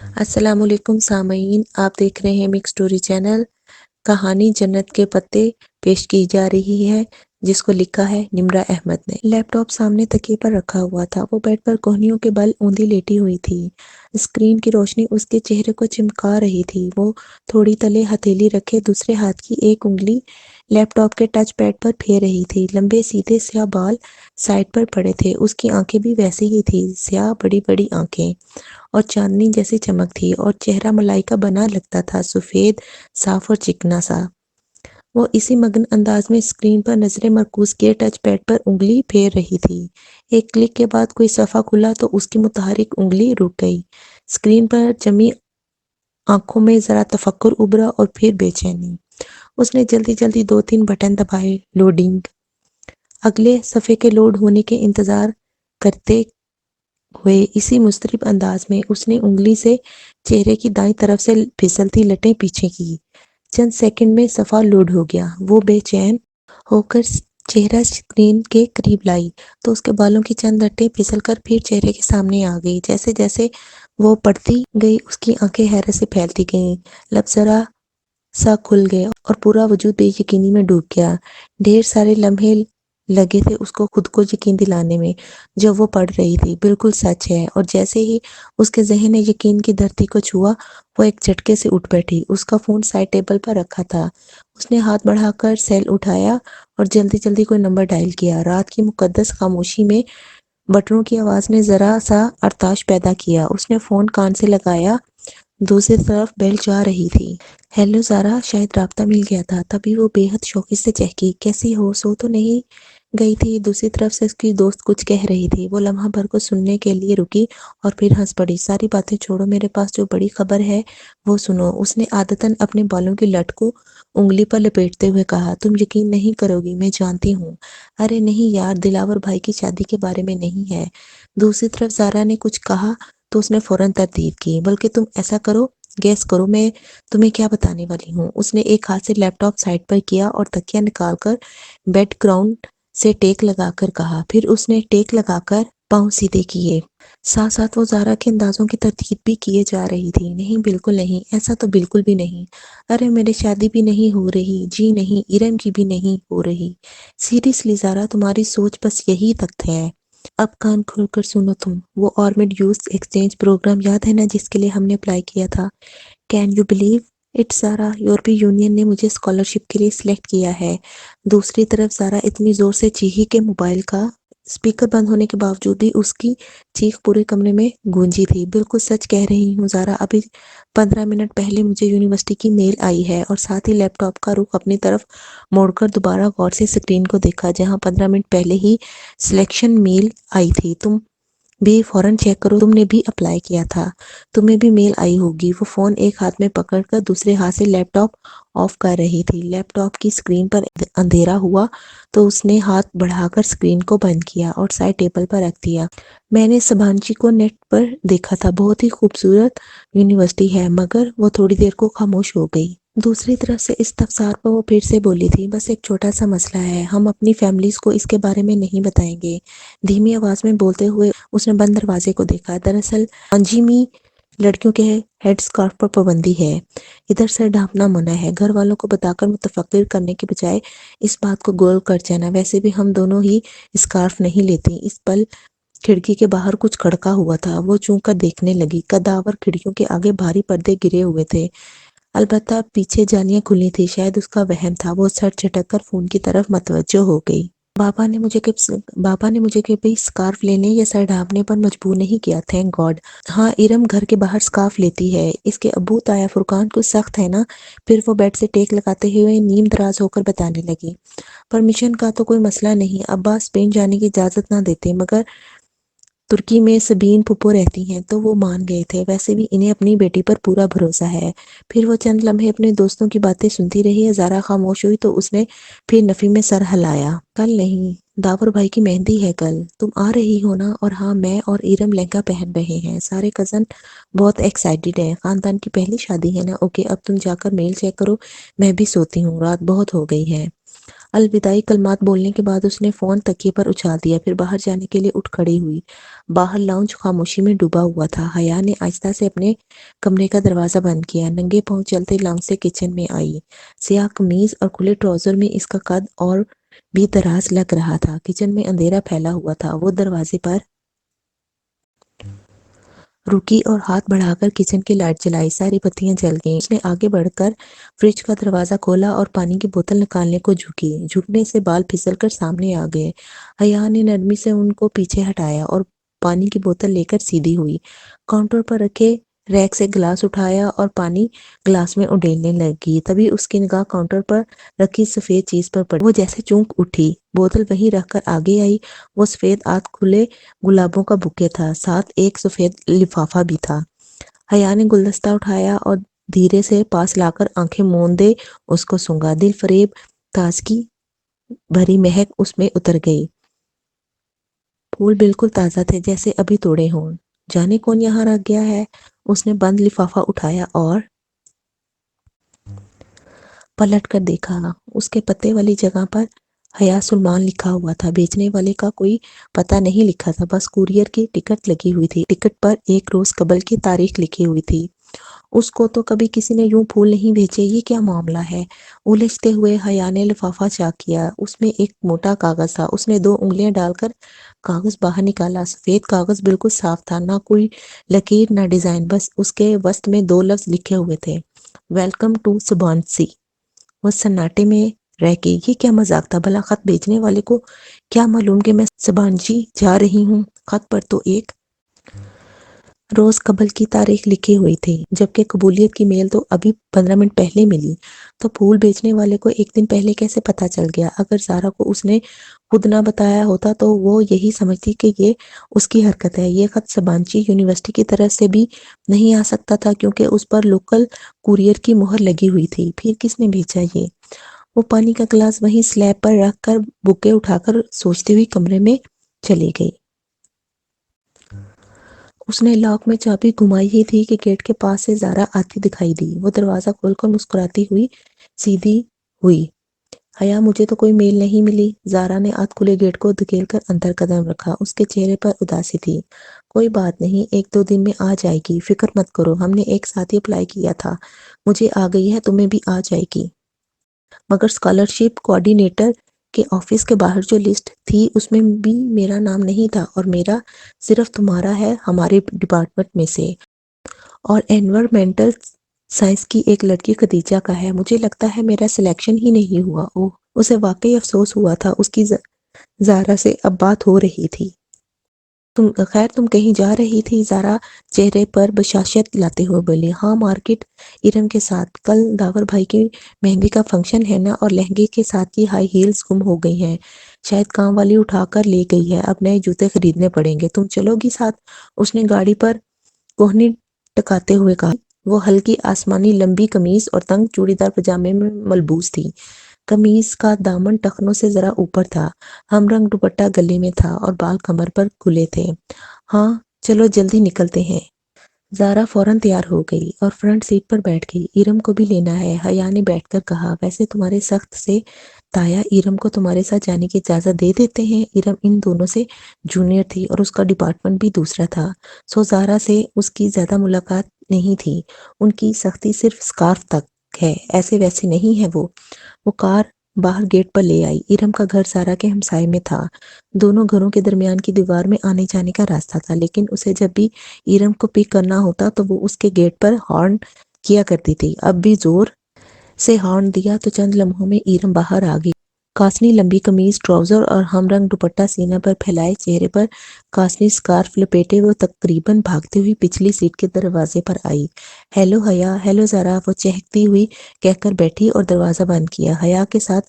السلام علیکم سامعین، آپ دیکھ رہے ہیں مکس اسٹوری چینل۔ کہانی جنت کے پتے پیش کی جا رہی ہے، جس کو لکھا ہے نمرہ احمد نے۔ لیپ ٹاپ سامنے تکیے پر رکھا ہوا تھا، وہ بیڈ پر کوہنیوں کے بل اوندھی لیٹی ہوئی تھی۔ اسکرین کی روشنی اس کے چہرے کو چمکا رہی تھی۔ وہ تھوڑی تلے ہتھیلی رکھے دوسرے ہاتھ کی ایک انگلی لیپ ٹاپ کے ٹچ پیڈ پر پھیر رہی تھی۔ لمبے سیدھے سیاہ بال سائڈ پر پڑے تھے، اس کی آنکھیں بھی ویسی ہی تھی، سیاہ بڑی بڑی آنکھیں اور چاندنی جیسی چمک تھی، اور چہرہ ملائکہ بنا لگتا تھا، سفید، صاف اور چکنا سا۔ وہ اسی مگن انداز میں اسکرین پر نظریں مرکوز کیے ٹچ پیڈ پر انگلی پھیر رہی تھی۔ ایک کلک کے بعد کوئی صفحہ کھلا تو اس کی متحرک انگلی رک گئی۔ اسکرین پر جمی آنکھوں میں ذرا تفکر ابھرا اور پھر بے چینی۔ اس نے جلدی جلدی 2-3 بٹن دبائے۔ لوڈنگ۔ اگلے صفحے کے لوڈ ہونے کے انتظار کرتے ہوئے اسی مضطرب انداز میں اس نے انگلی سے چہرے کی دائیں طرف سے پھسلتی لٹیں پیچھے کی۔ چند سیکنڈ میں صفحہ لوڈ ہو گیا۔ وہ بے چین ہو کر چہرہ اسکرین کے قریب لائی تو اس کے بالوں کی چند لٹیں پھسل کر پھر چہرے کے سامنے آ گئی۔ جیسے جیسے وہ پڑھتی گئی اس کی آنکھیں حیرت سے پھیلتی گئیں، لب ذرا سا کھل گئے اور پورا وجود بے یقینی میں ڈوب گیا۔ ڈھیر سارے لمحے لگے تھے اس کو خود کو یقین دلانے میں جب وہ پڑھ رہی تھی، بالکل سچ ہے۔ اور جیسے ہی اس کے ذہن نے یقین کی دھرتی کو چھوا، وہ ایک جھٹکے سے اٹھ بیٹھی۔ اس کا فون سائڈ ٹیبل پر رکھا تھا۔ اس نے ہاتھ بڑھا کر سیل اٹھایا اور جلدی جلدی کوئی نمبر ڈائل کیا۔ رات کی مقدس خاموشی میں بٹنوں کی آواز نے ذرا سا ارتعاش پیدا کیا۔ اس نے فون کان سے لگایا، دوسری طرف بیل جا رہی تھی۔ ہیلو زارا، شاید رابطہ مل گیا تھا۔ تبھی وہ بے حد شوقی سے چہکی، کیسی ہو؟ سو تو نہیں گئی تھی؟ دوسری طرف سے اس کی دوست کچھ کہہ رہی تھی۔ وہ لمحہ بھر کو سننے کے لیے رکی اور پھر ہنس پڑی۔ ساری باتیں چھوڑو، میرے پاس جو بڑی خبر ہے وہ سنو، اس نے عادتاً اپنے بالوں کی لٹ کو انگلی پر لپیٹتے ہوئے کہا۔ تم یقین نہیں کرو گی، میں جانتی ہوں۔ ارے نہیں یار، دلاور بھائی کی شادی کے بارے میں نہیں ہے۔ دوسری طرف زارا نے کچھ کہا تو اس نے فوراً تردید کی، بلکہ تم ایسا کرو، گیس کرو میں تمہیں کیا بتانے والی ہوں۔ اس نے ایک ہاتھ سے لیپ ٹاپ سائڈ پر کیا اور تکیہ نکال کر بیڈ گراؤنڈ سے ٹیک لگا کر کہا۔ پھر اس نے ٹیک لگا کر پاؤں سیدھے کیے۔ ساتھ ساتھ وہ زارا کے اندازوں کی تردید بھی کیے جا رہی تھی۔ نہیں، بالکل نہیں، ایسا تو بالکل بھی نہیں۔ ارے میری شادی بھی نہیں ہو رہی، جی نہیں، ارم کی بھی نہیں ہو رہی۔ سیریسلی زارا، تمہاری سوچ بس یہی تک ہے۔ اب کان کھول کر سنو تم، وہ آرمڈ یوتھ ایکسچینج پروگرام یاد ہے نا جس کے لیے ہم نے اپلائی کیا تھا؟ کین یو بلیو اٹ زارا، یورپی یونین نے مجھے اسکالرشپ کے لیے سلیکٹ کیا ہے۔ دوسری طرف زارا اتنی زور سے چیخی کہ موبائل کا اسپیکر بند ہونے کے باوجود بھی اس کی چیخ پورے کمرے میں گونجی تھی۔ بالکل سچ کہہ رہی ہوں زارا، ابھی 15 منٹ پہلے مجھے یونیورسٹی کی میل آئی ہے۔ اور ساتھ ہی لیپ ٹاپ کا رخ اپنی طرف موڑ کر دوبارہ غور سے اسکرین کو دیکھا، جہاں 15 منٹ پہلے ہی سلیکشن میل آئی تھی۔ تم بھی فوراً چیک کرو، تم نے بھی اپلائی کیا تھا، تمہیں بھی میل آئی ہوگی۔ وہ فون ایک ہاتھ میں پکڑ کر دوسرے ہاتھ سے لیپ ٹاپ آف کر رہی تھی۔ لیپ ٹاپ کی اسکرین پر اندھیرا ہوا تو اس نے ہاتھ بڑھا کر اسکرین کو بند کیا اور سائڈ ٹیبل پر رکھ دیا۔ میں نے سبھانچی کو نیٹ پر دیکھا تھا، بہت ہی خوبصورت یونیورسٹی ہے، مگر وہ تھوڑی دیر کو خاموش ہو گئی۔ دوسری طرف سے استفسار پر وہ پھر سے بولی تھی، بس ایک چھوٹا سا مسئلہ ہے، ہم اپنی فیملیز کو اس کے بارے میں نہیں بتائیں گے۔ دھیمی آواز میں بولتے ہوئے اس نے بند دروازے کو دیکھا۔ دراصل انجیمی لڑکیوں کے ہیڈ اسکارف پر پابندی ہے، ادھر سر ڈھانپنا منع ہے۔ گھر والوں کو بتا کر متفکر کرنے کے بجائے اس بات کو گول کر جانا۔ ویسے بھی ہم دونوں ہی اسکارف نہیں لیتی۔ اس پل کھڑکی کے باہر کچھ کھڑکا ہوا تھا۔ وہ چون کر دیکھنے لگی۔ قداور کھڑکیوں کے آگے بھاری پردے گرے ہوئے تھے، البتہ پیچھے جالیاں کھلی تھی۔ شاید اس کا وہم تھا۔ وہ سر جھٹک کر فون کی طرف متوجہ ہو گئی۔ بابا نے مجھے کبھی اسکارف لینے یا سر ڈھانپنے پر مجبور نہیں کیا، تھینک گاڈ۔ ہاں، ارم گھر کے باہر اسکارف لیتی ہے، اس کے ابو تایا فرقان کچھ سخت ہے نا۔ پھر وہ بیڈ سے ٹیک لگاتے ہوئے نیم دراز ہو کر بتانے لگی، پرمیشن کا تو کوئی مسئلہ نہیں، ابا اسپین جانے کی اجازت نہ دیتے، مگر ترکی میں سبین پھپھو رہتی ہیں تو وہ مان گئے تھے۔ ویسے بھی انہیں اپنی بیٹی پر پورا بھروسہ ہے۔ پھر وہ چند لمحے اپنے دوستوں کی باتیں سنتی رہی۔ زارا خاموش ہوئی تو اس نے پھر نفی میں سر ہلایا۔ کل نہیں، داور بھائی کی مہندی ہے کل، تم آ رہی ہو نا؟ اور ہاں، میں اور ارم لہنگا پہن رہے ہیں، سارے کزن بہت ایکسائٹیڈ ہیں، خاندان کی پہلی شادی ہے نا۔ اوکے، اب تم جا کر میل چیک کرو، میں بھی سوتی ہوں، رات بہت ہو گئی ہے۔ الوداعی کلمات بولنے کے بعد اس نے فون تکیے پر اچھال دیا، پھر باہر جانے کے لیے اٹھ کھڑی ہوئی۔ باہر لاؤنج خاموشی میں ڈوبا ہوا تھا۔ حیا نے آہستہ سے اپنے کمرے کا دروازہ بند کیا، ننگے پاؤں چلتے لاؤنج سے کچن میں آئی۔ سیاہ قمیض اور کھلے ٹراؤزر میں اس کا قد اور بھی دراز لگ رہا تھا۔ کچن میں اندھیرا پھیلا ہوا تھا۔ وہ دروازے پر رکی اور ہاتھ بڑھا کر کچن کی لائٹ جلائی۔ ساری بتیاں جل گئیں۔ اس نے آگے بڑھ کر فریج کا دروازہ کھولا اور پانی کی بوتل نکالنے کو جھکی۔ جھکنے سے بال پھسل کر سامنے آ گئے۔ حیا نے نرمی سے ان کو پیچھے ہٹایا اور پانی کی بوتل لے کر سیدھی ہوئی۔ کاؤنٹر پر رکھے ریک سے گلاس اٹھایا اور پانی گلاس میں اڈیلنے لگی۔ تبھی اس کی نگاہ کاؤنٹر پر رکھی سفید چیز پر پڑی۔ وہ جیسے چونک اٹھی، بوتل وہیں رکھ کر آگے آئی۔ وہ سفید آدھ کھلے گلابوں کا بوکے تھا، ساتھ ایک سفید لفافہ بھی تھا۔ حیا نے گلدستہ اٹھایا اور دھیرے سے پاس لا کر آنکھیں موندے اس کو سونگھا۔ دل فریب تازگی بھری مہک اس میں اتر گئی۔ پھول بالکل تازہ تھے، جیسے ابھی توڑے ہوں۔ جانے کون یہاں رکھ گیا ہے؟ اس نے بند لفافہ اٹھایا اور پلٹ کر دیکھا۔ اس کے پتے والی جگہ پر حیا سلمان لکھا ہوا تھا۔ بیچنے والے کا کوئی پتہ نہیں لکھا تھا، بس کورئر کی ٹکٹ لگی ہوئی تھی۔ ٹکٹ پر ایک روز قبل کی تاریخ لکھی ہوئی تھی۔ اس کو تو کبھی کسی نے یوں پھول نہیں بھیجے، یہ کیا معاملہ ہے؟ الجھتے ہوئے حیا نے لفافہ چاک کیا۔ اس میں ایک موٹا کاغذ تھا۔ اس نے 2 انگلیاں ڈال کر کاغذ باہر نکالا۔ سفید کاغذ بالکل صاف تھا، نہ کوئی لکیر نہ ڈیزائن، بس اس کے وسط میں 2 لفظ لکھے ہوئے تھے، ویلکم ٹو سبانسی۔ وہ سناٹے میں رہ گئی۔ یہ کیا مذاق تھا؟ بھلا خط بھیجنے والے کو کیا معلوم کہ میں سبانجی جا رہی ہوں؟ خط پر تو ایک روز قبل کی تاریخ لکھی ہوئی تھی، جبکہ قبولیت کی میل تو ابھی 15 منٹ پہلے ملی۔ تو پھول بیچنے والے کو ایک دن پہلے کیسے پتہ چل گیا؟ اگر زارا کو اس نے خود نہ بتایا ہوتا تو وہ یہی سمجھتی کہ یہ اس کی حرکت ہے۔ یہ خط سبانچی یونیورسٹی کی طرف سے بھی نہیں آ سکتا تھا، کیونکہ اس پر لوکل کورئر کی مہر لگی ہوئی تھی۔ پھر کس نے بھیجا یہ؟ وہ پانی کا گلاس وہیں سلیب پر رکھ کر بکے اٹھا کر سوچتی ہوئی کمرے میں چلی گئی۔ اس نے لاک میں چابی گھمائی ہی تھی کہ گیٹ کے پاس سے زارا آتی دکھائی دی۔ وہ دروازہ کھول کر مسکراتی ہوئی سیدھی ہوئی۔ حیا، مجھے تو کوئی میل نہیں ملی۔ زارا نے آدھ کھلے گیٹ کو دھکیل کر اندر قدم رکھا۔ اس کے چہرے پر اداسی تھی۔ کوئی بات نہیں، 1-2 دن میں آ جائے گی، فکر مت کرو۔ ہم نے ایک ساتھ ہی اپلائی کیا تھا، مجھے آ گئی ہے، تمہیں بھی آ جائے گی۔ مگر اسکالرشپ کوآرڈینیٹر کے آفس کے باہر جو لسٹ تھی اس میں بھی میرا نام نہیں تھا، اور میرا صرف تمہارا ہے ہمارے ڈپارٹمنٹ میں سے، اور انوائرمنٹل سائنس کی ایک لڑکی خدیجہ کا ہے۔ مجھے لگتا ہے میرا سلیکشن ہی نہیں ہوا۔ اوہ، اسے واقعی افسوس ہوا تھا۔ اس کی زارا سے اب بات ہو رہی تھی۔ خیر تم کہیں جا رہی تھی؟ زارا چہرے پر بشاشت لاتے ہوئے بولی۔ ہاں، مارکیٹ، ارم کے ساتھ۔ کل داور بھائی کی مہندی کا فنکشن ہے نا، اور لہنگے کے ساتھ کی ہائی ہیلز گم ہو گئی ہیں، شاید کام والی اٹھا کر لے گئی ہے۔ اب نئے جوتے خریدنے پڑیں گے، تم چلو گی ساتھ؟ اس نے گاڑی پر کوہنی ٹکاتے ہوئے کہا۔ وہ ہلکی آسمانی لمبی قمیض اور تنگ چوڑی دار پاجامے میں ملبوس تھی۔ قمیض کا دامن ٹخنوں سے ذرا اوپر تھا، ہم رنگ دوپٹہ گلے میں تھا، اور بال کمر پر کھلے تھے۔ ہاں چلو جلدی نکلتے ہیں۔ زارا فوراً تیار ہو گئی اور فرنٹ سیٹ پر بیٹھ گئی۔ ارم کو بھی لینا ہے، حیا نے بیٹھ کر کہا۔ ویسے تمہارے سخت سے تایا ارم کو تمہارے ساتھ جانے کی اجازت دے دیتے ہیں؟ ارم ان دونوں سے جونیئر تھی اور اس کا ڈپارٹمنٹ بھی دوسرا تھا، سو زارا سے اس کی زیادہ ملاقات نہیں تھی۔ ان کی سختی صرف اسکارف تک ہے، ایسے ویسے نہیں ہے۔ وہ کار باہر گیٹ پر لے آئی۔ ارم کا گھر زارا کے ہمسائے میں تھا۔ دونوں گھروں کے درمیان کی دیوار میں آنے جانے کا راستہ تھا، لیکن اسے جب بھی ارم کو پک کرنا ہوتا تو وہ اس کے گیٹ پر ہارن کیا کرتی تھی۔ اب بھی زور سے ہارن دیا تو چند لمحوں میں ارم باہر آ گئی۔ کاسنی لمبی قمیض، ٹراؤزر اور ہم رنگ دوپٹہ سینے پر پھیلائے، چہرے پر کاسنی اسکارف لپیٹے وہ تقریباً بھاگتی ہوئی پچھلی سیٹ کے دروازے پر آئی۔ ہیلو حیا، ہیلو زارا، وہ چہکتی ہوئی کہہ کر بیٹھی اور دروازہ بند کیا۔ حیا کے ساتھ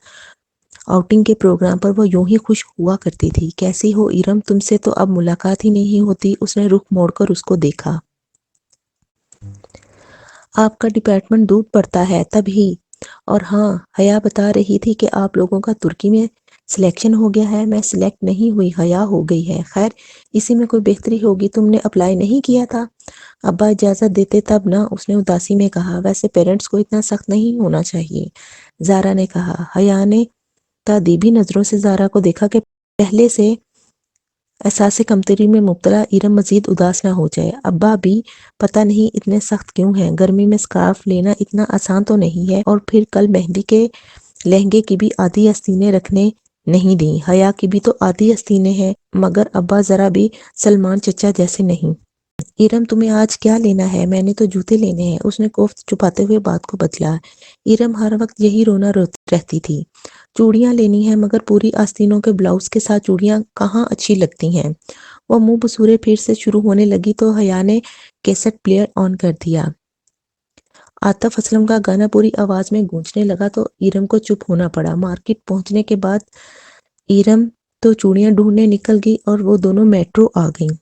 آؤٹنگ کے پروگرام پر وہ یوں ہی خوش ہوا کرتی تھی۔ کیسی ہو ارم، تم سے تو اب ملاقات ہی نہیں ہوتی۔ اس نے رخ موڑ کر اس کو دیکھا۔ آپ کا ڈپارٹمنٹ دور پڑتا ہے تب ہی۔ اور ہاں، حیا بتا رہی تھی کہ آپ لوگوں کا ترکی میں سلیکشن ہو گیا ہے۔ میں سلیکٹ نہیں ہوئی، حیا ہو گئی ہے۔ خیر اسی میں کوئی بہتری ہوگی، تم نے اپلائی نہیں کیا تھا؟ ابا اجازت دیتے تب نا، اس نے اداسی میں کہا۔ ویسے پیرنٹس کو اتنا سخت نہیں ہونا چاہیے، زارا نے کہا۔ حیا نے تادیبی نظروں سے زارا کو دیکھا کہ پہلے سے احساس کمتری میں مبتلا ایرم مزید اداس نہ ہو جائے۔ ابا بھی پتہ نہیں اتنے سخت کیوں ہیں، گرمی میں سکارف لینا اتنا آسان تو نہیں ہے، اور پھر کل مہندی کے لہنگے کی بھی آدھی آستینیں رکھنے نہیں دیں، حیا کی بھی تو آدھی آستینیں ہیں، مگر ابا ذرا بھی سلمان چچا جیسے نہیں۔ ایرم تمہیں آج کیا لینا ہے؟ میں نے تو جوتے لینے ہیں، اس نے کوفت چھپاتے ہوئے بات کو بدلا۔ ایرم ہر وقت یہی رونا رہتی تھی، چوڑیاں لینی ہیں، مگر پوری آستینوں کے بلاؤز کے ساتھ چوڑیاں کہاں اچھی لگتی ہیں۔ وہ منہ بسورے پھر سے شروع ہونے لگی تو حیا نے کیسٹ پلیئر آن کر دیا۔ عاطف اسلم کا گانا پوری آواز میں گونجنے لگا تو ایرم کو چپ ہونا پڑا۔ مارکیٹ پہنچنے کے بعد ایرم تو چوڑیاں ڈھونڈنے نکل گئی اور وہ دونوں میٹرو آ گئیں۔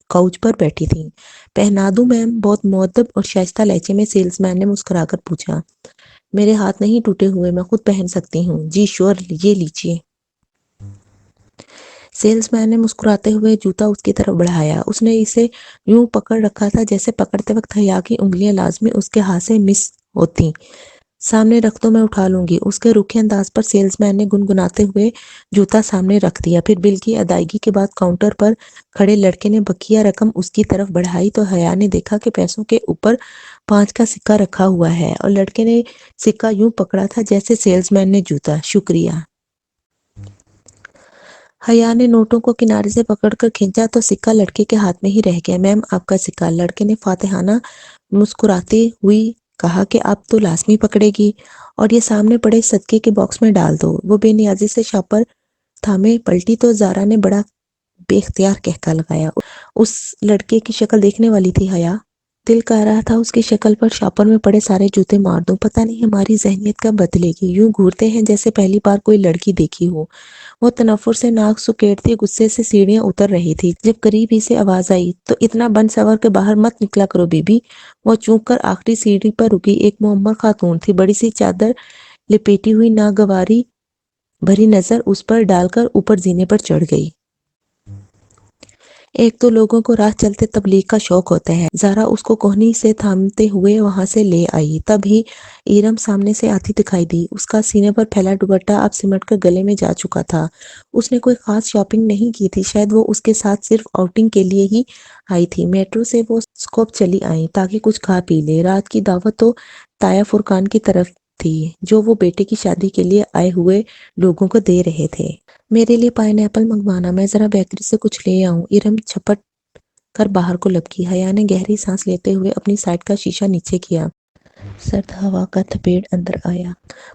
کاؤچ پر بیٹھی تھیں۔ پہنا دوں میم؟ بہت مؤدب اور شائستہ لہجے میں سیلز مین نے مسکرا کر پوچھا۔ میرے ہاتھ نہیں ٹوٹے ہوئے، میں خود پہن سکتی ہوں۔ جی شور، یہ لیجئے۔ سیلز مین نے مسکراتے ہوئے جوتا اس کی طرف بڑھایا۔ اس نے اسے یوں پکڑ رکھا تھا جیسے پکڑتے وقت حیا کی انگلیاں لازمی اس کے ہاتھ سے مس ہوتیں۔ سامنے رکھ دو، میں اٹھا لوں گی۔ اس کے روکھے انداز پر سیلز مین نے گنگناتے ہوئے جوتا سامنے رکھ دیا، پھر بل کی ادائیگی کے بعد کاؤنٹر پر کھڑے لڑکے نے بقیہ رقم اس کی طرف بڑھائی تو حیا نے دیکھا کہ پیسوں کے اوپر 5 کا سکہ رکھا ہوا ہے، اور لڑکے نے سکہ یوں پکڑا تھا جیسے سیلز مین نے جوتا۔ شکریہ۔ حیا نے نوٹوں کو کنارے سے پکڑ کر کھینچا تو سکہ لڑکے کے ہاتھ میں ہی رہ گیا۔ میم، آپ کا سکہ۔ لڑکے نے فاتحانہ مسکراتے ہوئی کہا کہ آپ تو لازمی پکڑے گی، اور یہ سامنے پڑے صدقے کے باکس میں ڈال دو۔ وہ بے نیازی سے شاپر تھامے پلٹی تو زارا نے بڑا بے اختیار کہکا لگایا۔ اس لڑکے کی شکل دیکھنے والی تھی حیا۔ دل کہہ رہا تھا اس کی شکل پر شاپر میں پڑے سارے جوتے مار دوں، پتہ نہیں ہماری ذہنیت کب بدلے گی۔ یوں گھورتے ہیں جیسے پہلی بار کوئی لڑکی دیکھی ہو۔ وہ تنفر سے ناک سکیڑتی غصے سے سیڑھیاں اتر رہی تھی، جب قریب ہی سے آواز آئی، تو اتنا بن سور کے باہر مت نکلا کرو بی بی۔ وہ چونک کر آخری سیڑھی پر رکی۔ ایک معمر خاتون تھی، بڑی سی چادر لپیٹی ہوئی، ناگواری بھری نظر اس پر ڈال کر اوپر زینے پر چڑھ گئی۔ ایک تو لوگوں کو راہ چلتے تبلیغ کا شوق ہوتا ہے۔ زارا اس کو کوہنی سے تھامتے ہوئے وہاں سے لے آئی، تب ہی ایرم سامنے سے آتی دکھائی دی۔ اس کا سینے پر پھیلا دوپٹہ اب سمٹ کر گلے میں جا چکا تھا۔ اس نے کوئی خاص شاپنگ نہیں کی تھی، شاید وہ اس کے ساتھ صرف آؤٹنگ کے لیے ہی آئی تھی۔ میٹرو سے وہ اسکوپ چلی آئیں تاکہ کچھ کھا پی لے۔ رات کی دعوت تو تایا فرقان کی طرف تھی، جو وہ بیٹے کی شادی کے لیے آئے ہوئے لوگوں کو دے رہے تھے۔ میرے لیے پائن ایپل منگوانا، میں ذرا بیکری سے کچھ لے آؤں۔ ایرم چھپٹ کر باہر کو لپکی۔ حیا نے گہری سانس لیتے ہوئے اپنی سائیڈ کا شیشہ نیچے کیا۔ سرد ہوا کا تھپیڑ اندر آیا،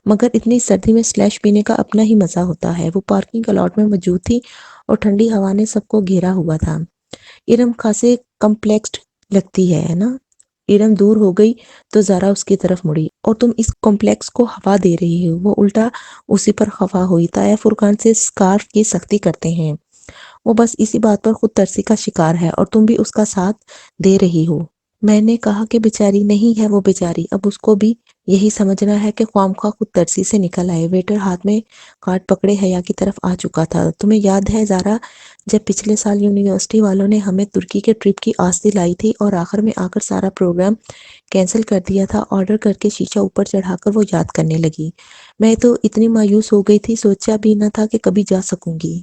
مگر اتنی سردی میں سلیش پینے کا اپنا ہی مزہ ہوتا ہے۔ وہ پارکنگ الاٹ میں موجود تھی اور ٹھنڈی ہوا نے سب کو گھیرا ہوا تھا۔ ایرم خاصے کمپلیکسڈ لگتی ہے نا؟ ایرم دور ہو گئی تو زارا اس کی طرف مڑی۔ اور تم اس کمپلیکس کو ہوا دے رہی ہو؟ وہ الٹا اسی پر خفا ہوئی۔ تایا فرقان سے سکارف کی سختی کرتے ہیں، وہ بس اسی بات پر خود ترسی کا شکار ہے، اور تم بھی اس کا ساتھ دے رہی ہو۔ میں نے کہا کہ بیچاری نہیں ہے وہ بیچاری، اب اس کو بھی یہی سمجھنا ہے کہ خواہ خود ترسی سے نکل آئے۔ ویٹر ہاتھ میں کارڈ پکڑے حیا کی طرف آ چکا تھا۔ تمہیں یاد ہے زارا، جب پچھلے سال یونیورسٹی والوں نے ہمیں ترکی کے ٹرپ کی آس دلائی تھی اور آخر میں آ کر سارا پروگرام کینسل کر دیا تھا؟ آرڈر کر کے شیشہ اوپر چڑھا کر وہ یاد کرنے لگی۔ میں تو اتنی مایوس ہو گئی تھی، سوچا بھی نہ تھا کہ کبھی جا سکوں گی۔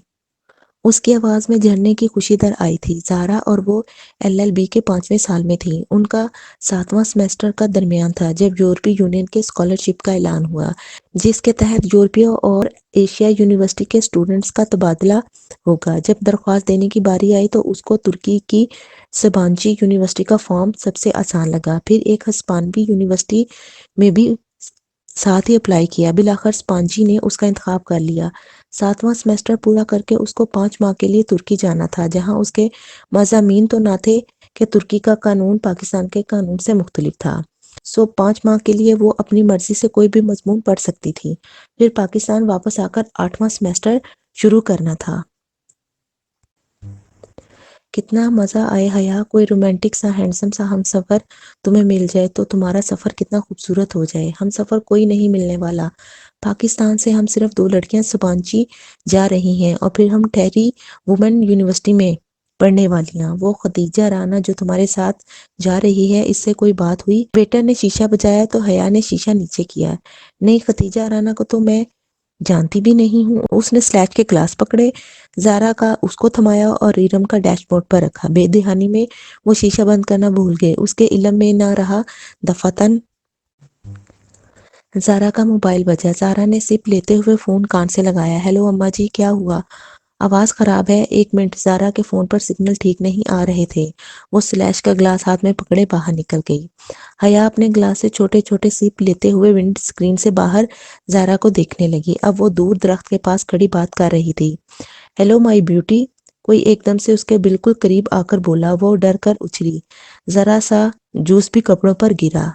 اس کی آواز میں جھرنے کی خوشی در آئی تھی۔ زارا اور وہ LLB کے 5ویں سال میں تھیں۔ ان کا 7واں سیمسٹر کا درمیان تھا جب یورپی یونین کے اسکالرشپ کا اعلان ہوا، جس کے تحت یورپی اور ایشیائی یونیورسٹی کے اسٹوڈنٹس کا تبادلہ ہوگا۔ جب درخواست دینے کی باری آئی تو اس کو ترکی کی سبانچی یونیورسٹی کا فارم سب سے آسان لگا، پھر ایک ہسپانوی یونیورسٹی میں بھی ساتھ ہی اپلائی کیا۔ بالآخر سپانجی نے اس کا انتخاب کر لیا۔ 7واں سیمسٹر پورا کر کے اس کو 5 ماہ کے لیے ترکی جانا تھا، جہاں اس کے مضامین تو نہ تھے کہ ترکی کا قانون پاکستان کے قانون سے مختلف تھا، 5 ماہ کے لیے وہ اپنی مرضی سے کوئی بھی مضمون پڑھ سکتی تھی، پھر پاکستان واپس آ کر 8واں سیمسٹر شروع کرنا تھا۔ کتنا مزہ آئے حیا، کوئی رومانٹک سا ہینڈسم سا ہم سفر تمہیں مل جائے تو تمہارا سفر کتنا خوبصورت ہو جائے۔ ہم سفر کوئی نہیں ملنے والا، پاکستان سے ہم صرف 2 لڑکیاں سبانچی جا رہی ہیں اور پھر ہم ٹہری وومن یونیورسٹی میں پڑھنے والیاں۔ وہ خدیجہ رانا جو تمہارے ساتھ جا رہی ہے، اس سے کوئی بات ہوئی؟ ویٹر نے شیشہ بجایا تو حیا نے شیشہ نیچے کیا۔ نہیں، خدیجہ رانا کو تو میں جانتی بھی نہیں ہوں۔ اس نے سلیج کے گلاس پکڑے، زارا کا اس کو تھمایا اور ریرم کا ڈیش بورڈ پر رکھا۔ بے دہانی میں وہ شیشہ بند کرنا بھول گئے۔ اس کے علم میں نہ رہا دفعتاً زارا کا موبائل بجا۔ زارا نے سپ لیتے ہوئے فون کان سے لگایا۔ ہیلو اماں جی، کیا ہوا؟ آواز خراب ہے، 1 منٹ۔ زارا کے فون پر سگنل ٹھیک نہیں آ رہے تھے۔ وہ سلیش کا گلاس ہاتھ میں پکڑے باہر نکل گئی۔ حیا اپنے گلاس سے چھوٹے چھوٹے سپ لیتے ہوئے ونڈ سکرین سے باہر زارا کو دیکھنے لگی۔ اب وہ دور درخت کے پاس کھڑی بات کر رہی تھی۔ ہیلو مائی بیوٹی، کوئی ایک دم سے اس کے بالکل قریب آ کر بولا۔ وہ ڈر کر اچھلی۔ ذرا سا جوس بھی کپڑوں پر گرا۔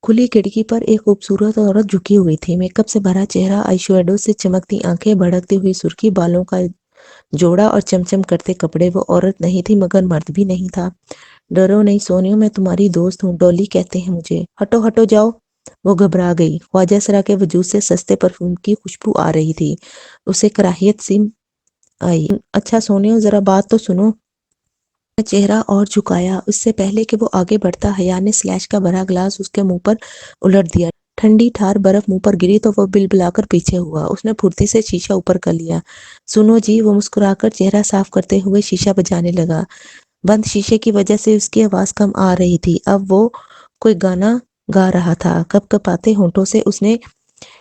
کھلی کھڑکی پر ایک خوبصورت عورت جھکی ہوئی تھی۔ میک اپ سے بھرا چہرہ، آئی شیڈو سے چمکتی آنکھیں، بھڑکتی ہوئی سرخی بالوں کا جوڑا اور چمچم کرتے کپڑے۔ وہ عورت نہیں تھی مگر مرد بھی نہیں تھا۔ ڈرو نہیں سونیو، میں تمہاری دوست ہوں، ڈولی کہتے ہیں مجھے۔ ہٹو ہٹو جاؤ۔ وہ گھبرا گئی۔ خواجہ سرا کے وجود سے سستے پرفیوم کی خوشبو آ رہی تھی۔ اسے کراہیت سی آئی۔ اچھا سونیو، ذرا بات تو سنو۔ چہرہ اور جھکایا۔ اس سے پہلے کہ وہ آگے بڑھتا، حیا نے سلیش کا بھرا گلاس اس کے منہ پر الٹ دیا۔ ٹھنڈی ٹھار برف منہ پر گری تو وہ بلبلا کر پیچھے ہوا۔ اس نے پھرتی سے شیشہ اوپر کر لیا۔ سنو جی، وہ مسکرا کر چہرہ صاف کرتے ہوئے شیشہ بجانے لگا۔ بند شیشے کی وجہ سے اس کی آواز کم آ رہی تھی۔ اب وہ کوئی گانا گا رہا تھا۔ کپ کپاتے ہونٹوں سے اس نے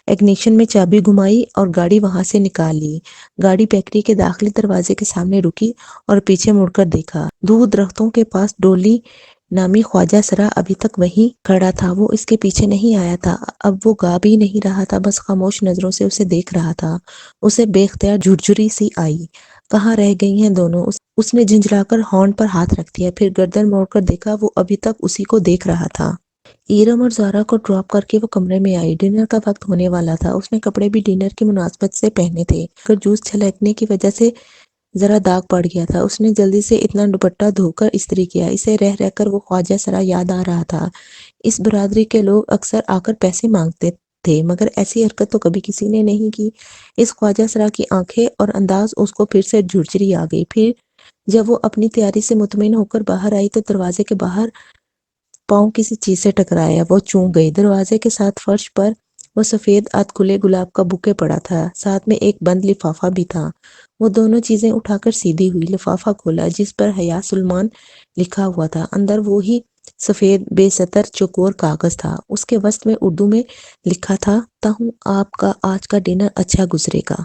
اگنیشن میں چابی گھمائی اور گاڑی وہاں سے نکال لی۔ گاڑی بیکری کے داخلی دروازے کے سامنے رکی اور پیچھے مڑ کر دیکھا۔ دور درختوں کے پاس ڈولی نامی خواجہ سرا ابھی تک وہیں کھڑا تھا۔ وہ اس کے پیچھے نہیں آیا تھا۔ اب وہ گا بھی نہیں رہا تھا، بس خاموش نظروں سے اسے دیکھ رہا تھا۔ اسے بے اختیار جھرجھری سی آئی۔ کہاں رہ گئی ہیں دونوں؟ اس نے جھنجھلا کر ہارن پر ہاتھ رکھ دیا، پھر گردن موڑ کر دیکھا۔ وہ ابھی تک اسی کو دیکھ رہا تھا۔ ایرم اور زارا کو ڈراپ کر کے وہ کمرے میں آئی۔ ڈنر کا وقت ہونے والا تھا۔ اس نے کپڑے بھی ڈنر کی مناسبت سے پہنے تھے، مگر جوس چھلکنے کی وجہ سے ذرا داغ پڑ گیا تھا۔ اس نے جلدی سے اتنا دوپٹہ دھو کر استری کیا۔ اسے رہ رہ کر وہ خواجہ سرا یاد آ رہا تھا۔ اس برادری کے لوگ اکثر آ کر پیسے مانگتے تھے، مگر ایسی حرکت تو کبھی کسی نے نہیں کی۔ اس خواجہ سرا کی آنکھیں اور انداز، اس کو پھر سے جھرجھری آ گئی۔ پھر جب وہ اپنی تیاری سے مطمئن ہو کر باہر آئی تو دروازے کے باہر پاؤں کسی چیز سے ٹکرایا۔ وہ چونک گئی۔ دروازے کے ساتھ فرش پر وہ سفید آدھ کھلے گلاب کا بوکے پڑا تھا، ساتھ میں ایک بند لفافہ بھی تھا۔ وہ دونوں چیزیں اٹھا کر سیدھی ہوئی۔ لفافہ کھولا جس پر حیا سلمان لکھا ہوا تھا۔ اندر وہی سفید بے سطر چوکور کاغذ تھا۔ اس کے وسط میں اردو میں لکھا تھا، "ہوں آپ کا آج کا ڈنر اچھا گزرے گا۔"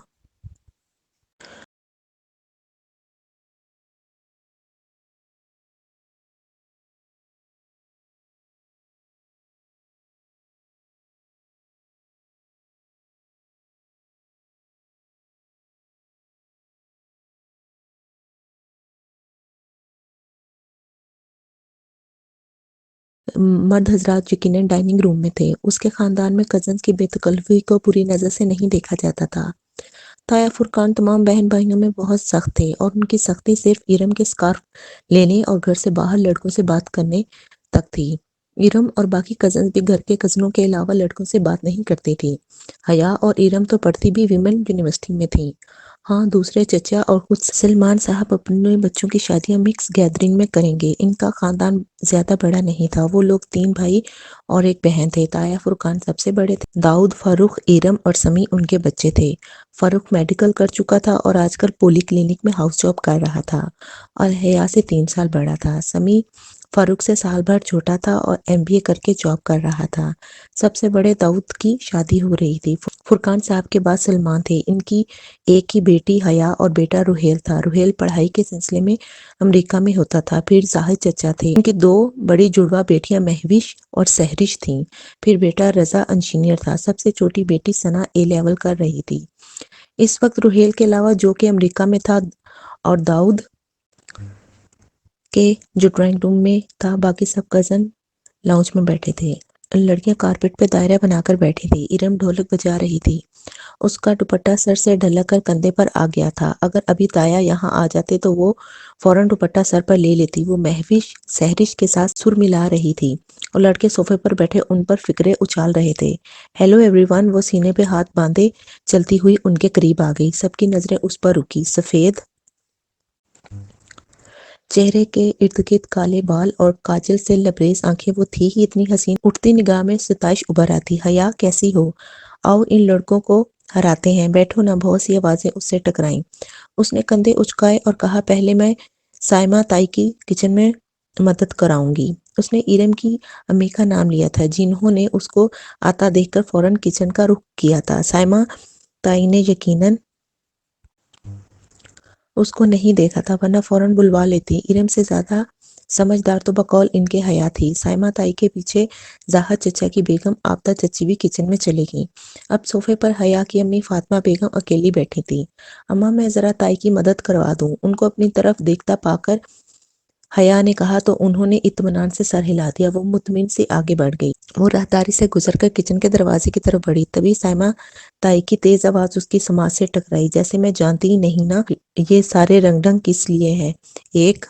مرد حضرات یقیناً ڈائننگ روم میں تھے۔ اس کے خاندان میں کزنز کی بے تکلفی کو پوری نظر سے نہیں دیکھا جاتا تھا۔ تایا فرقان تمام بہن بھائیوں میں بہت سخت تھے، اور ان کی سختی صرف ایرم کے سکارف لینے اور گھر سے باہر لڑکوں سے بات کرنے تک تھی۔ ایرم اور باقی کزنز بھی گھر کے کزنوں کے علاوہ لڑکوں سے بات نہیں کرتی تھی۔ حیا اور ایرم تو پڑھتی بھی ویمن یونیورسٹی میں تھیں۔ ہاں، دوسرے چچا اور خود سلمان صاحب اپنے بچوں کی شادیاں مکس گیدرنگ میں کریں گے۔ ان کا خاندان زیادہ بڑا نہیں تھا۔ وہ لوگ 3 بھائی اور ایک بہن تھے۔ تایا فرقان سب سے بڑے تھے۔ داؤد، فاروق، ایرم اور سمی ان کے بچے تھے۔ فاروق میڈیکل کر چکا تھا اور آج کل پولی کلینک میں ہاؤس جاب کر رہا تھا اور حیا سے 3 سال بڑا تھا۔ سمی فاروق سے سال بھر چھوٹا تھا اور MBA کر کے جاب کر رہا تھا۔ سب سے بڑے داؤد کی شادی ہو رہی تھی۔ فرقان صاحب کے بعد سلمان تھے۔ ان کی ایک ہی بیٹی حیا اور بیٹا روہیل تھا۔ روہیل پڑھائی کے سلسلے میں امریکہ میں ہوتا تھا۔ پھر زاہد چچا تھے۔ ان کی 2 بڑی جڑواں بیٹیاں مہوش اور سہرش تھیں۔ پھر بیٹا رضا انجینئر تھا۔ سب سے چھوٹی بیٹی ثنا A لیول کر رہی تھی۔ اس وقت روہیل کے علاوہ، جو کہ امریکہ میں تھا، اور داؤد کے جو ڈرائنگ روم میں تھا، باقی سب کزن لاؤنج میں بیٹھے تھے۔ لڑکیاں کارپیٹ پہ دائرہ بنا کر بیٹھی تھی۔ ارم ڈھولک بجا رہی تھی۔ اس کا دوپٹہ سر سے ڈھلک کر کندھے پر آ گیا تھا۔ اگر ابھی تایا یہاں آ جاتے تو وہ فوراً دوپٹہ سر پر لے لیتی۔ وہ مہوش سہرش کے ساتھ سر ملا رہی تھی اور لڑکے صوفے پر بیٹھے ان پر فکرے اچھال رہے تھے۔ ہیلو ایوری ون، وہ سینے پہ ہاتھ باندھے چلتی ہوئی ان کے قریب آ گئی۔ سب کی نظریں اس پر رکی۔ سفید چہرے کے ارد گرد کالے بال اور کاجل سے لبریز آنکھیں، وہ تھی ہی اتنی حسین۔ اٹھتی نگاہ میں ستائش ابھر آتی۔ حیا، کیسی ہو؟ آؤ ان لڑکوں کو ہراتے ہیں، بیٹھو نا۔ بہت سی آوازیں اس سے ٹکرائیں۔ اس نے کندھے اچکائے اور کہا، پہلے میں سائمہ تائی کی کچن میں مدد کراؤں گی۔ اس نے ارم کی امی کا نام لیا تھا، جنہوں نے اس کو آتا دیکھ کر فوراً کچن کا رخ کیا تھا۔ سائمہ تائی نے یقیناً اس کو نہیں دیکھا تھا، ورنہ فوراً بلوا لیتی۔ ارم سے زیادہ سمجھدار تو بقول ان کے حیا تھی۔ سائمہ تائی کے پیچھے زاہد چچا کی بیگم آبدہ چچی بھی کچن میں چلی گئیں۔ اب صوفے پر حیا کی امی فاطمہ بیگم اکیلی بیٹھی تھی۔ اماں، میں ذرا تائی کی مدد کروا دوں؟ ان کو اپنی طرف دیکھتا پا کر حیا نے کہا تو انہوں نے اطمینان سے سر ہلا دیا۔ وہ مطمئن سے آگے بڑھ گئی۔ وہ راہداری سے گزر کر کچن کے دروازے کی طرف بڑھی۔ تبھی سائمہ تائی کی تیز آواز اس کی سماعت سے ٹکرائی، جیسے میں جانتی ہی نہیں نا یہ سارے رنگ ڈھنگ کس لیے ہیں۔ ایک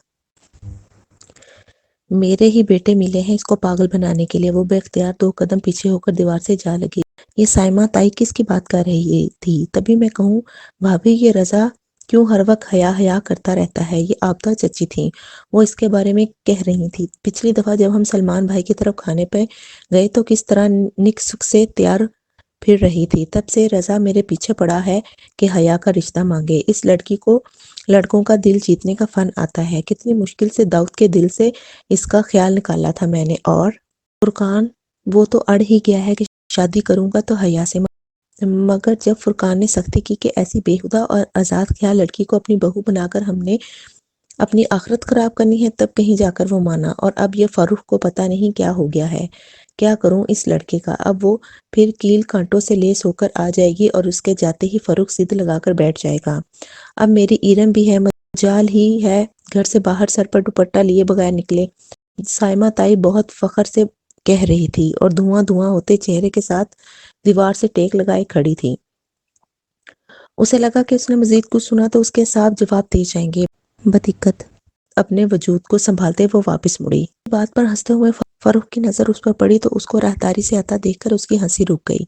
میرے ہی بیٹے ملے ہیں اس کو پاگل بنانے کے لیے۔ وہ بے اختیار 2 قدم پیچھے ہو کر دیوار سے جا لگی۔ یہ سائمہ تائی کس کی بات کر رہی تھی؟ تبھی میں کہوں بھابھی، یہ رضا کیوں ہر وقت حیا حیا کرتا رہتا ہے؟ یہ آبدہ چچی تھیں، وہ اس کے بارے میں کہہ رہی تھی۔ پچھلی دفعہ جب ہم سلمان بھائی کی طرف کھانے پہ گئے تو کس طرح نک سک سے تیار پھر رہی تھی۔ تب سے رضا میرے پیچھے پڑا ہے کہ حیا کا رشتہ مانگے۔ اس لڑکی کو لڑکوں کا دل جیتنے کا فن آتا ہے۔ کتنی مشکل سے داؤد کے دل سے اس کا خیال نکالا تھا میں نے، اور فرقان وہ تو اڑ ہی گیا ہے کہ شادی کروں گا تو حیا سے، مگر جب فرقان نے سختی کی کہ ایسی بیہودہ اور آزاد خیال لڑکی کو اپنی بہو بنا کر ہم نے اپنی آخرت خراب کرنی ہے، تب کہیں جا کر وہ مانا۔ اور اب یہ فاروق کو پتہ نہیں کیا ہو گیا ہے۔ کیا کروں اس لڑکے کا؟ اب وہ پھر کیل کانٹوں سے لیس ہو کر آ جائے گی اور اس کے جاتے ہی فاروق ضد لگا کر بیٹھ جائے گا۔ اب میری ارم بھی ہے، مجال ہی ہے گھر سے باہر سر پر دوپٹہ لیے بغیر نکلے۔ سائمہ تائی بہت فخر سے کہہ رہی تھی اور دھواں دھواں ہوتے چہرے کے ساتھ دیوار سے ٹیک لگائے کھڑی تھی۔ اسے لگا کہ اس نے مزید کچھ سنا تو اس کے صاف جواب دے جائیں گے۔ بدقت اپنے وجود کو سنبھالتے وہ واپس مڑی۔ بات پر ہنستے ہوئے فاروق کی نظر اس پر پڑی تو اس کو راہداری سے آتا دیکھ کر اس کی ہنسی رک گئی۔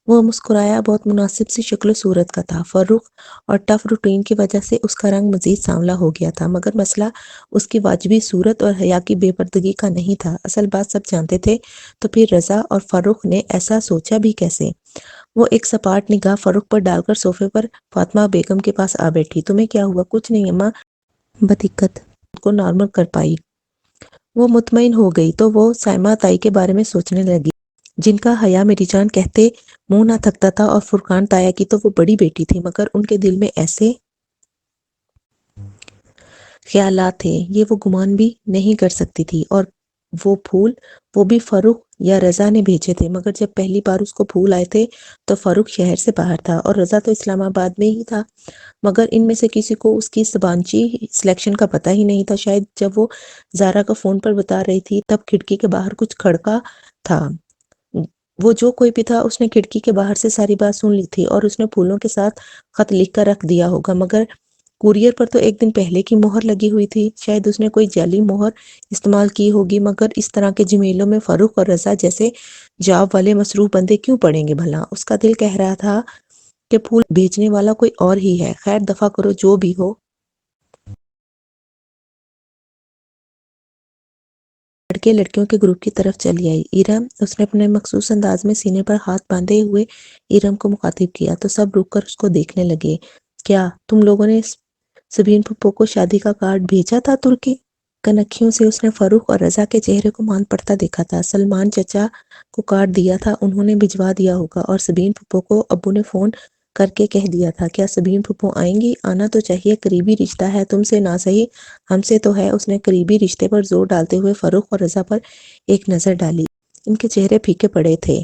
وہ مسکرایا، بہت مناسب سی شکل و صورت کا تھا۔ فاروق اور ٹف روٹین کی وجہ سے اس کا رنگ مزید سانولا ہو گیا تھا، مگر مسئلہ اس کی واجبی صورت اور حیا کی بے پردگی کا نہیں تھا۔ اصل بات سب جانتے تھے تو پھر رضا اور فاروق نے ایسا سوچا بھی کیسے؟ وہ ایک سپاٹ نگاہ فاروق پر ڈال کر صوفے پر فاطمہ بیگم کے پاس آ بیٹھی۔ تمہیں کیا ہوا؟ کچھ نہیں اماں، بدقت کو نارمل کر پائی۔ وہ مطمئن ہو گئی تو وہ سائمہ تائی کے بارے میں سوچنے لگی، جن کا حیا میری جان کہتے منہ نہ تھکتا تھا، اور فرقان تایا کی تو وہ بڑی بیٹی تھی، مگر ان کے دل میں ایسے خیالات تھے یہ وہ گمان بھی نہیں کر سکتی تھی۔ اور وہ پھول، وہ بھی فاروق یا رضا نے بھیجے تھے، مگر جب پہلی بار اس کو پھول آئے تھے تو فاروق شہر سے باہر تھا اور رضا تو اسلام آباد میں ہی تھا، مگر ان میں سے کسی کو اس کی زبانچی سلیکشن کا پتہ ہی نہیں تھا۔ شاید جب وہ زارا کا فون پر بتا رہی تھی تب کھڑکی کے باہر کچھ کھڑکا تھا۔ وہ جو کوئی بھی تھا اس نے کھڑکی کے باہر سے ساری بات سن لی تھی، اور اس نے پھولوں کے ساتھ خط لکھ کر رکھ دیا ہوگا، مگر کوریئر پر تو ایک دن پہلے کی مہر لگی ہوئی تھی۔ شاید اس نے کوئی جعلی مہر استعمال کی ہوگی، مگر اس طرح کے جمیلوں میں فاروق اور رضا جیسے جاب والے مصروف بندے کیوں پڑیں گے بھلا؟ اس کا دل کہہ رہا تھا کہ پھول بھیجنے والا کوئی اور ہی ہے۔ خیر دفع کرو، جو بھی ہو۔ لڑکے لڑکیوں کے گروپ کی طرف چلی آئی ارم۔ اس نے اپنے مخصوص انداز میں سینے پر ہاتھ باندھے ہوئے ارم کو مخاطب کیا تو سب رک کر اس کو دیکھنے لگے۔ کیا تم لوگوں نے سبین پھپھو کو شادی کا کارڈ بھیجا تھا ترکی؟ کنکھیوں سے اس نے فاروق اور رضا کے چہرے کو مان پڑتا دیکھا تھا۔ سلمان چچا کو کارڈ دیا تھا، انہوں نے بھجوا دیا ہوگا، اور سبین پھپھو کو ابو نے فون کر کے کہہ دیا تھا۔ کیا سبین پھپھو آئیں گی؟ آنا تو چاہیے، قریبی رشتہ ہے، تم سے نہ صحیح ہم سے تو ہے۔ اس نے قریبی رشتے پر زور ڈالتے ہوئے فاروق اور رضا پر ایک نظر ڈالی۔ ان کے چہرے پھیکے پڑے تھے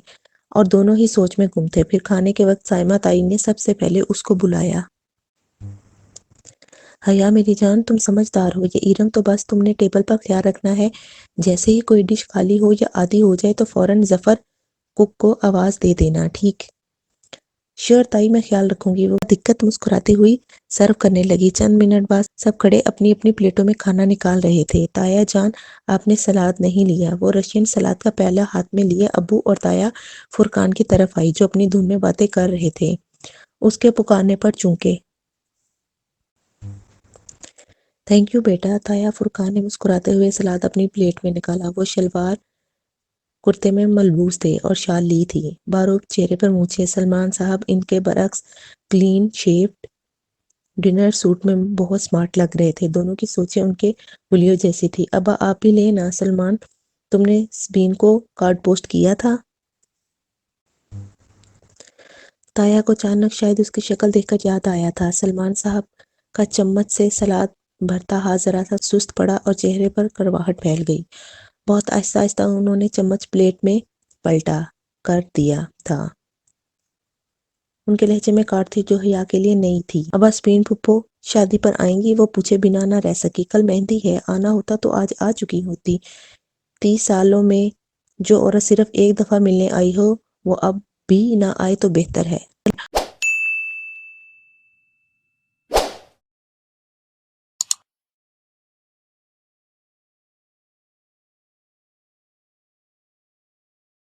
اور دونوں ہی سوچ میں گم تھے۔ پھر کھانے کے وقت سائمہ تائی نے سب سے پہلے اس کو بلایا۔ حیا میری جان، تم سمجھدار ہو، یہ ایرم تو بس تم نے ٹیبل پر خیال رکھنا ہے، جیسے ہی کوئی ڈش خالی ہو یا آدھی ہو جائے تو فوراً ظفر کک کو آواز دے دینا، ٹھیک؟ شور تائی، میں خیال رکھوں گی، وہ دقت مسکراتی ہوئی سرو کرنے لگی۔ چند منٹ بعد سب کھڑے اپنی اپنی پلیٹوں میں کھانا نکال رہے تھے۔ تایا جان، آپ نے سلاد نہیں لیا؟ وہ رشین سلاد کا پیالہ ہاتھ میں لیے ابو اور تایا فرقان کی طرف آئی جو اپنی دھن میں باتیں کر رہے تھے۔ اس کے پکارنے پر چونکے۔ تھینک یو بیٹا، تایا فرقان نے مسکراتے ہوئے سلاد اپنی پلیٹ میں نکالا۔ وہ شلوار کرتے میں ملبوس تھے اور شال لی تھی، باروک چہرے پر مونچھیں۔ سلمان صاحب ان کے برعکس کلین شیپڈ ڈنر سوٹ میں بہت سمارٹ لگ رہے تھے۔ دونوں کی سوچیں ان کے بلیوں جیسی تھی۔ ابا آپ بھی لیں نا۔ سلمان، تم نے سبین کو کارڈ پوسٹ کیا تھا؟ تایا کو اچانک شاید اس کی شکل دیکھ کر یاد آیا تھا۔ سلمان صاحب کا چمچ سے سلاد بھرتا ہاتھ ذرا سا سست پڑا اور چہرے پر کڑواہٹ پھیل گئی۔ بہت آہستہ آہستہ انہوں نے چمچ پلیٹ میں پلٹا کر دیا تھا۔ ان کے لہجے میں کاٹ تھی جو حیا کے لیے نئی تھی۔ ابا سبین پھپھو شادی پر آئیں گی؟ وہ پوچھے بنا نہ رہ سکی۔ کل مہندی ہے، آنا ہوتا تو آج آ چکی ہوتی۔ 30 سالوں میں جو عورت صرف ایک دفعہ ملنے آئی ہو وہ اب بھی نہ آئے تو بہتر ہے۔